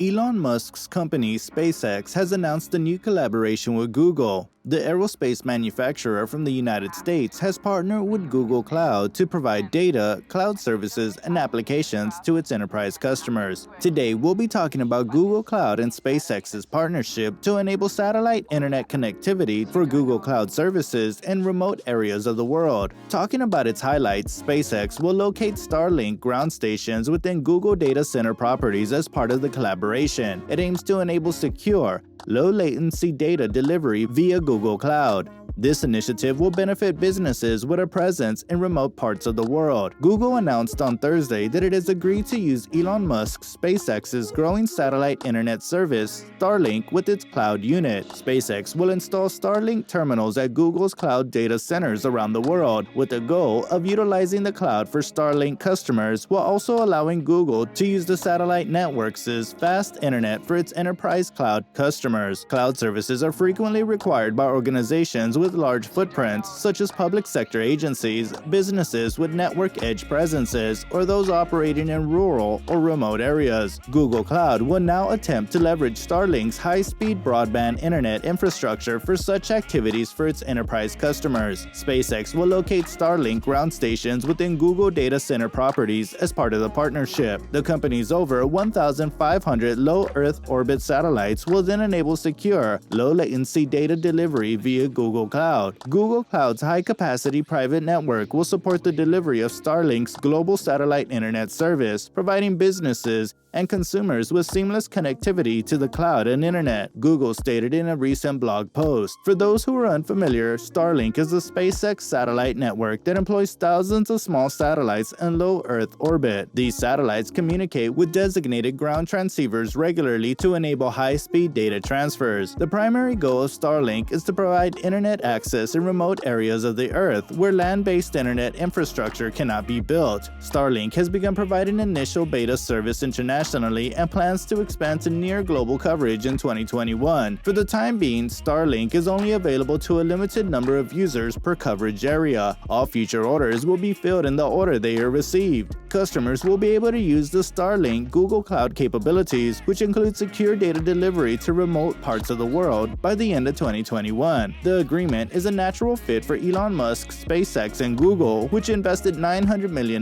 Elon Musk's company SpaceX has announced a new collaboration with Google. The aerospace manufacturer from the United States has partnered with Google Cloud to provide data, cloud services, and applications to its enterprise customers. Today, we'll be talking about Google Cloud and SpaceX's partnership to enable satellite internet connectivity for Google Cloud services in remote areas of the world. Talking about its highlights, SpaceX will locate Starlink ground stations within Google data center properties as part of the collaboration. It aims to enable secure, low-latency data delivery via Google Cloud. This initiative will benefit businesses with a presence in remote parts of the world. Google announced on Thursday that it has agreed to use Elon Musk's SpaceX's growing satellite internet service, Starlink, with its cloud unit. SpaceX will install Starlink terminals at Google's cloud data centers around the world, with the goal of utilizing the cloud for Starlink customers while also allowing Google to use the satellite network's fast internet for its enterprise cloud customers. Cloud services are frequently required by organizations with large footprints, such as public sector agencies, businesses with network edge presences, or those operating in rural or remote areas. Google Cloud will now attempt to leverage Starlink's high-speed broadband internet infrastructure for such activities for its enterprise customers. SpaceX will locate Starlink ground stations within Google data center properties as part of the partnership. The company's over 1,500 low Earth orbit satellites will then enable secure, low-latency data delivery via Google Cloud. Google Cloud's high-capacity private network will support the delivery of Starlink's global satellite internet service, providing businesses and consumers with seamless connectivity to the cloud and internet, Google stated in a recent blog post. For those who are unfamiliar, Starlink is a SpaceX satellite network that employs thousands of small satellites in low Earth orbit. These satellites communicate with designated ground transceivers regularly to enable high-speed data transfers. The primary goal of Starlink is to provide internet access in remote areas of the Earth where land-based internet infrastructure cannot be built. Starlink has begun providing initial beta service internationally and plans to expand to near global coverage in 2021. For the time being, Starlink is only available to a limited number of users per coverage area. All future orders will be filled in the order they are received. Customers will be able to use the Starlink Google Cloud capabilities, which include secure data delivery to remote parts of the world, by the end of 2021. The agreement is a natural fit for Elon Musk, SpaceX, and Google, which invested $900 million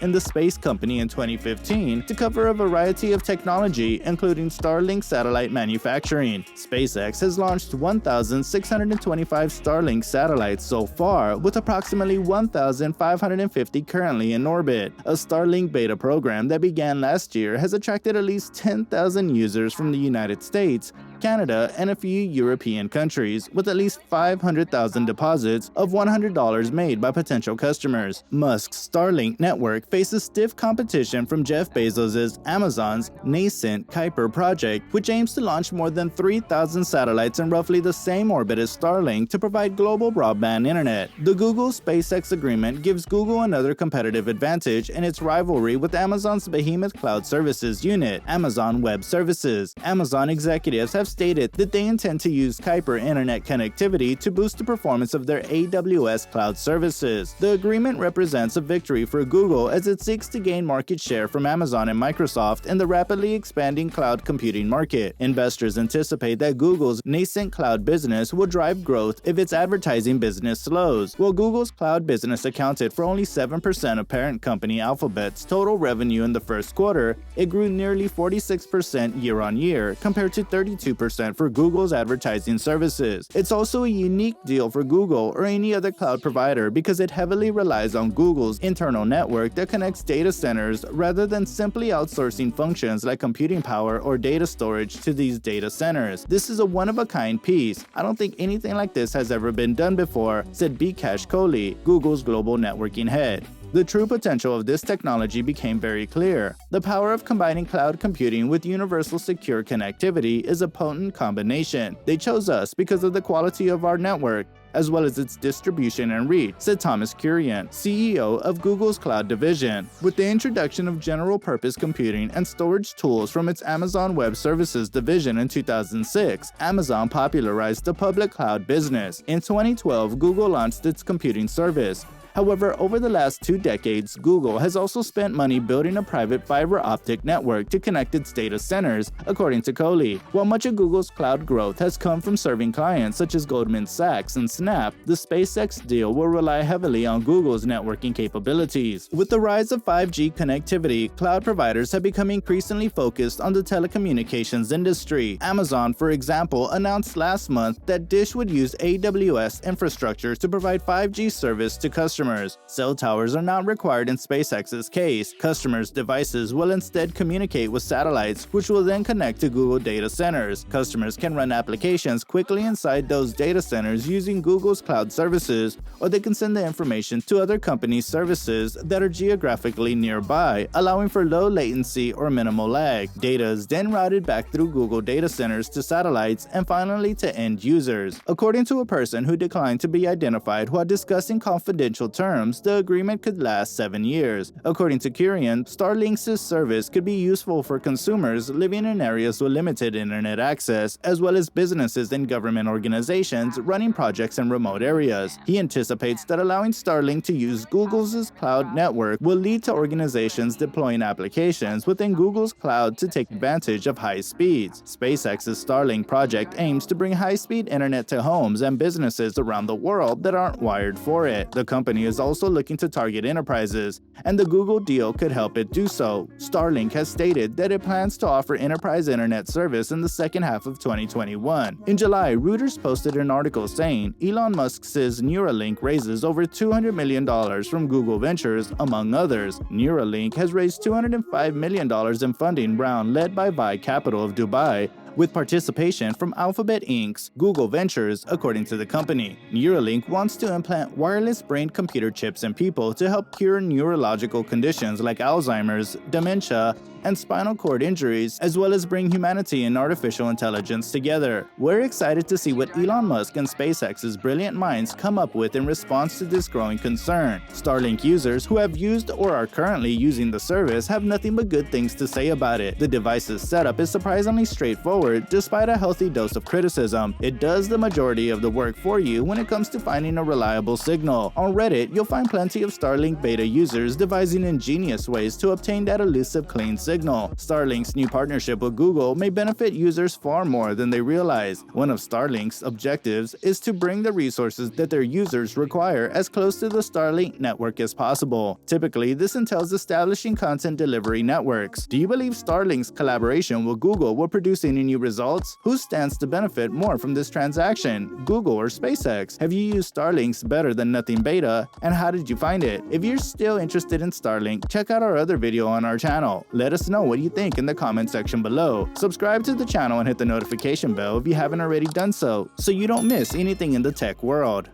in the space company in 2015 to cover a variety of technology, including Starlink satellite manufacturing. SpaceX has launched 1,625 Starlink satellites so far, with approximately 1,550 currently in orbit. A Starlink beta program that began last year has attracted at least 10,000 users from the United States, Canada, and a few European countries, with at least 500,000 deposits of $100 made by potential customers. Musk's Starlink network faces stiff competition from Jeff Bezos' Amazon's nascent Kuiper project, which aims to launch more than 3,000 satellites in roughly the same orbit as Starlink to provide global broadband internet. The Google-SpaceX agreement gives Google another competitive advantage in its rivalry with Amazon's behemoth cloud services unit, Amazon Web Services. Amazon executives have stated that they intend to use Kuiper internet connectivity to boost the performance of their AWS cloud services. The agreement represents a victory for Google as it seeks to gain market share from Amazon and Microsoft in the rapidly expanding cloud computing market. Investors anticipate that Google's nascent cloud business will drive growth if its advertising business slows. While Google's cloud business accounted for only 7% of parent company Alphabet's total revenue in the first quarter, it grew nearly 46% year-on-year, compared to 32% for Google's advertising services. It's also a unique deal for Google or any other cloud provider because it heavily relies on Google's internal network that connects data centers rather than simply outsourcing functions like computing power or data storage to these data centers. This is a one-of-a-kind piece. I don't think anything like this has ever been done before, said Bikash Kohli, Google's global networking head. The true potential of this technology became very clear. The power of combining cloud computing with universal secure connectivity is a potent combination. They chose us because of the quality of our network, as well as its distribution and reach, said Thomas Kurian, CEO of Google's cloud division. With the introduction of general-purpose computing and storage tools from its Amazon Web Services division in 2006, Amazon popularized the public cloud business. In 2012, Google launched its computing service. However, over the last 2 decades, Google has also spent money building a private fiber optic network to connect its data centers, according to Coley. While much of Google's cloud growth has come from serving clients such as Goldman Sachs and Snap, the SpaceX deal will rely heavily on Google's networking capabilities. With the rise of 5G connectivity, cloud providers have become increasingly focused on the telecommunications industry. Amazon, for example, announced last month that Dish would use AWS infrastructure to provide 5G service to customers. Cell towers are not required in SpaceX's case. Customers' devices will instead communicate with satellites, which will then connect to Google data centers. Customers can run applications quickly inside those data centers using Google's cloud services, or they can send the information to other companies' services that are geographically nearby, allowing for low latency or minimal lag. Data is then routed back through Google data centers to satellites and finally to end users. According to a person who declined to be identified while discussing confidential terms, the agreement could last 7 years. According to Kurian, Starlink's service could be useful for consumers living in areas with limited internet access, as well as businesses and government organizations running projects in remote areas. He anticipates that allowing Starlink to use Google's cloud network will lead to organizations deploying applications within Google's cloud to take advantage of high speeds. SpaceX's Starlink project aims to bring high-speed internet to homes and businesses around the world that aren't wired for it. The company is also looking to target enterprises, and the Google deal could help it do so. Starlink has stated that it plans to offer enterprise internet service in the second half of 2021. In July, Reuters posted an article saying Elon Musk says Neuralink raises over $200 million from Google Ventures, among others. Neuralink has raised $205 million in funding round led by Vi Capital of Dubai, with participation from Alphabet Inc.'s Google Ventures, according to the company. Neuralink wants to implant wireless brain-computer chips in people to help cure neurological conditions like Alzheimer's, dementia, and spinal cord injuries, as well as bring humanity and artificial intelligence together. We're excited to see what Elon Musk and SpaceX's brilliant minds come up with in response to this growing concern. Starlink users who have used or are currently using the service have nothing but good things to say about it. The device's setup is surprisingly straightforward, despite a healthy dose of criticism. It does the majority of the work for you when it comes to finding a reliable signal. On Reddit, you'll find plenty of Starlink beta users devising ingenious ways to obtain that elusive clean signal. Starlink's new partnership with Google may benefit users far more than they realize. One of Starlink's objectives is to bring the resources that their users require as close to the Starlink network as possible. Typically, this entails establishing content delivery networks. Do you believe Starlink's collaboration with Google will produce any new results? Who stands to benefit more from this transaction, Google or SpaceX? Have you used Starlink's Better Than Nothing beta, and how did you find it? If you're still interested in Starlink, check out our other video on our channel. Let us know what you think in the comment section below. Subscribe to the channel and hit the notification bell if you haven't already done so you don't miss anything in the tech world.